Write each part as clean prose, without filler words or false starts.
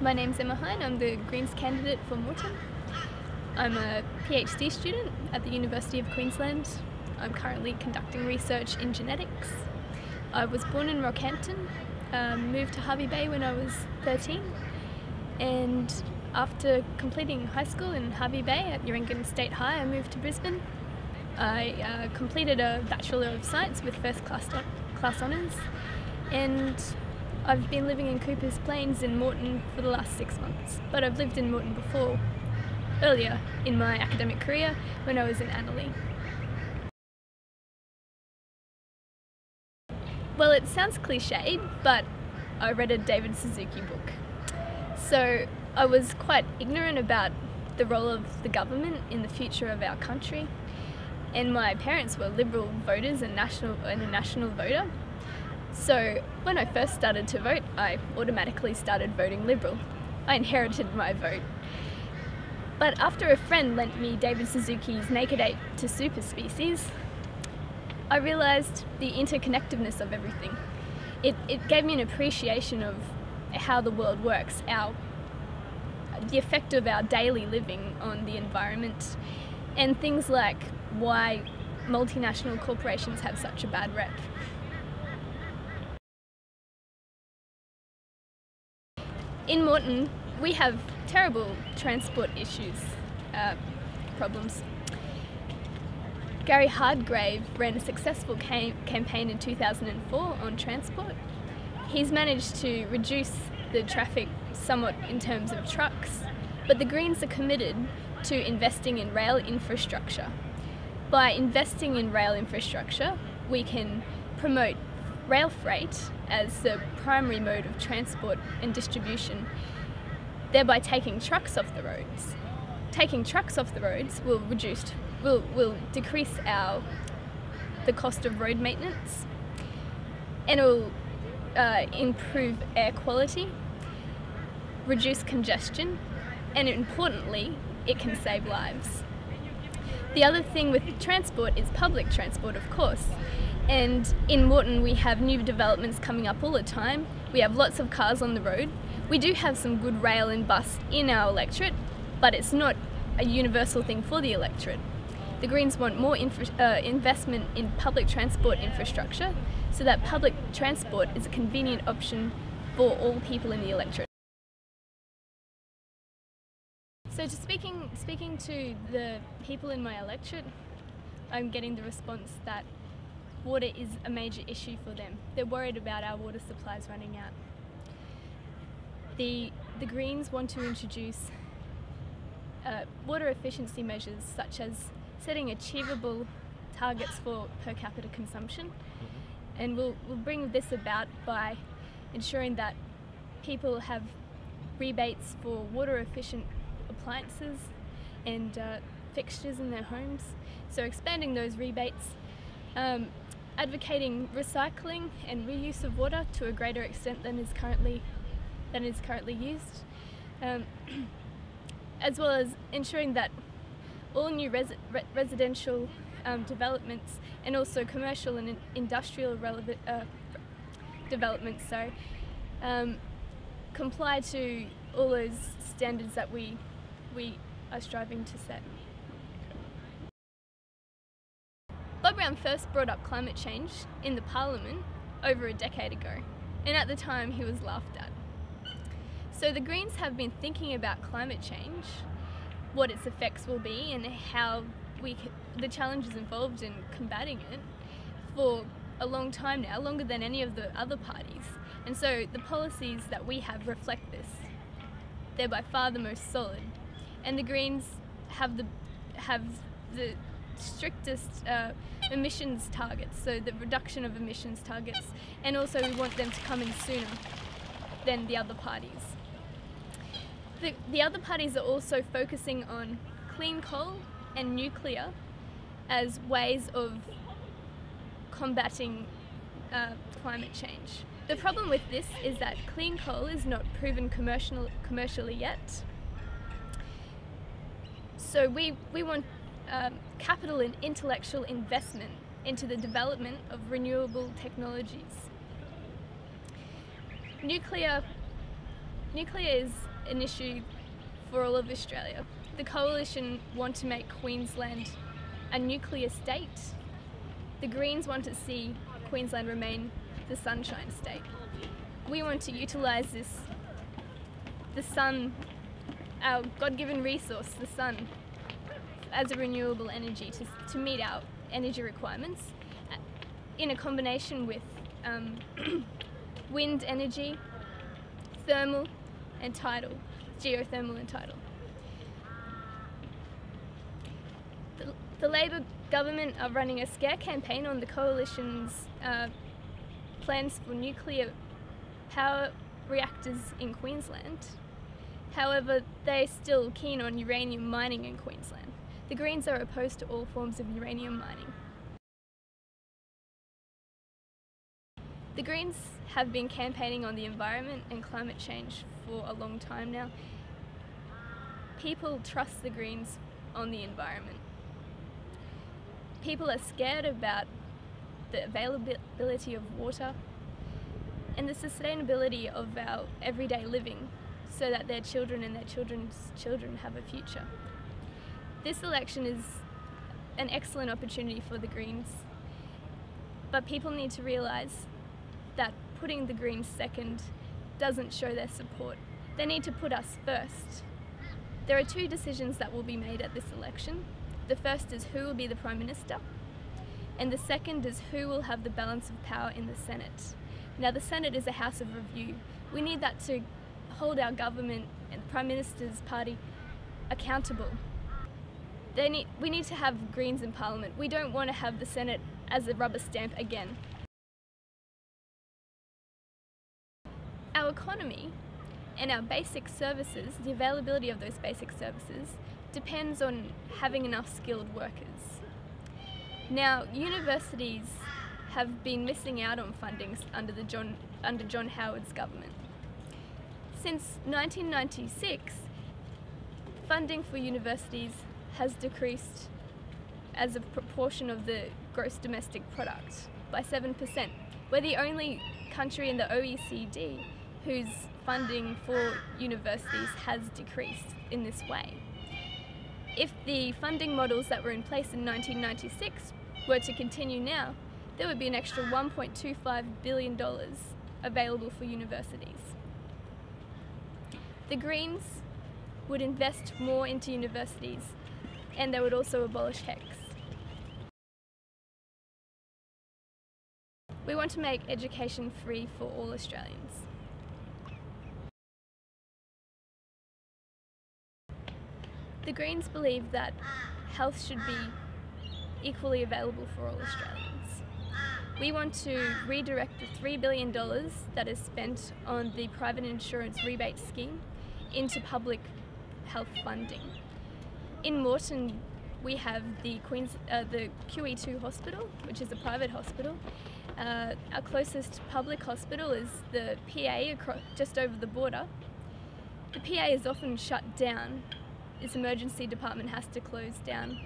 My name's Emma Hine, I'm the Greens candidate for Moreton. I'm a PhD student at the University of Queensland. I'm currently conducting research in genetics. I was born in Rockhampton, moved to Hervey Bay when I was 13, and after completing high school in Hervey Bay at Urangan State High, I moved to Brisbane. I completed a Bachelor of Science with first class honours, and I've been living in Coopers Plains in Moreton for the last 6 months, but I've lived in Moreton before, earlier in my academic career when I was in Annerley. Well, it sounds cliched, but I read a David Suzuki book. So I was quite ignorant about the role of the government in the future of our country, and my parents were Liberal voters and a national voter. So when I first started to vote, I automatically started voting Liberal. I inherited my vote. But after a friend lent me David Suzuki's Naked Ape to Superspecies, I realised the interconnectedness of everything. It gave me an appreciation of how the world works, the effect of our daily living on the environment, and things like why multinational corporations have such a bad rep. In Moreton, we have terrible transport problems. Gary Hardgrave ran a successful campaign in 2004 on transport. He's managed to reduce the traffic somewhat in terms of trucks, but the Greens are committed to investing in rail infrastructure. By investing in rail infrastructure, we can promote rail freight as the primary mode of transport and distribution, thereby taking trucks off the roads. Taking trucks off the roads will decrease the cost of road maintenance, and it will improve air quality, reduce congestion, and importantly, it can save lives. The other thing with transport is public transport, of course. And in Moreton we have new developments coming up all the time. We have lots of cars on the road. We do have some good rail and bus in our electorate, but it's not a universal thing for the electorate. The Greens want more investment in public transport infrastructure so that public transport is a convenient option for all people in the electorate. So speaking to the people in my electorate, I'm getting the response that water is a major issue for them. They're worried about our water supplies running out. The Greens want to introduce water efficiency measures such as setting achievable targets for per capita consumption, and we'll bring this about by ensuring that people have rebates for water efficient appliances and fixtures in their homes. So expanding those rebates, advocating recycling and reuse of water to a greater extent than is currently used, as well as ensuring that all new residential developments and also commercial and industrial developments comply to all those standards that we are striving to set. Bob Brown first brought up climate change in the Parliament over a decade ago, and at the time he was laughed at. So the Greens have been thinking about climate change, what its effects will be, and how the challenges involved in combating it for a long time now, longer than any of the other parties. And so the policies that we have reflect this. They're by far the most solid. And the Greens have the strictest emissions targets, so the reduction of emissions targets, and also we want them to come in sooner than the other parties. The other parties are also focusing on clean coal and nuclear as ways of combating climate change. The problem with this is that clean coal is not proven commercially yet. So we want capital and intellectual investment into the development of renewable technologies. Nuclear Nuclear is an issue for all of Australia. The Coalition want to make Queensland a nuclear state. The Greens want to see Queensland remain the sunshine state. We want to utilise the sun, our God-given resource, the sun, as a renewable energy to meet our energy requirements in a combination with wind energy, thermal and tidal, geothermal and tidal. The Labor government are running a scare campaign on the Coalition's plans for nuclear power reactors in Queensland. However, they're still keen on uranium mining in Queensland. The Greens are opposed to all forms of uranium mining. The Greens have been campaigning on the environment and climate change for a long time now. People trust the Greens on the environment. People are scared about the availability of water and the sustainability of our everyday living so that their children and their children's children have a future. This election is an excellent opportunity for the Greens, but people need to realise that putting the Greens second doesn't show their support. They need to put us first. There are two decisions that will be made at this election. The first is who will be the Prime Minister, and the second is who will have the balance of power in the Senate. Now, the Senate is a house of review. We need that to hold our government and the Prime Minister's party accountable. We need to have Greens in Parliament. We don't want to have the Senate as a rubber stamp again. Our economy and our basic services, the availability of those basic services, depends on having enough skilled workers. Now, universities have been missing out on fundings under John Howard's government. Since 1996, funding for universities has decreased as a proportion of the gross domestic product by 7%. We're the only country in the OECD whose funding for universities has decreased in this way. If the funding models that were in place in 1996 were to continue now, there would be an extra $1.25 billion available for universities. The Greens would invest more into universities, and they would also abolish HECS. We want to make education free for all Australians. The Greens believe that health should be equally available for all Australians. We want to redirect the $3 billion that is spent on the private insurance rebate scheme into public health funding. In Moreton, we have the QE2 hospital, which is a private hospital. Our closest public hospital is the PA just over the border. The PA is often shut down. Its emergency department has to close down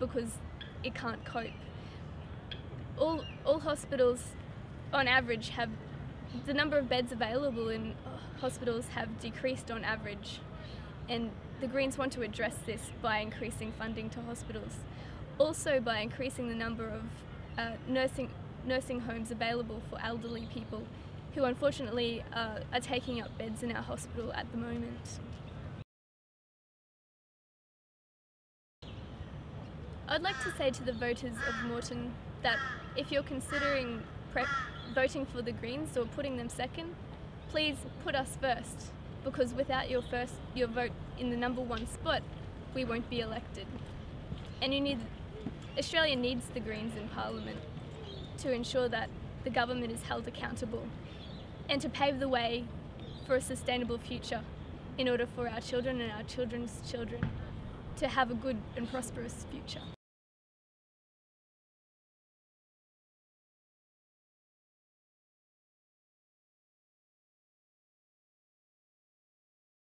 because it can't cope. All hospitals, on average, have the number of beds available in hospitals have decreased on average, and the Greens want to address this by increasing funding to hospitals. Also by increasing the number of nursing homes available for elderly people who unfortunately are taking up beds in our hospital at the moment. I'd like to say to the voters of Moreton that if you're considering voting for the Greens or putting them second, please put us first, because without your vote in the number one spot, we won't be elected. And Australia needs the Greens in Parliament to ensure that the government is held accountable and to pave the way for a sustainable future in order for our children and our children's children to have a good and prosperous future.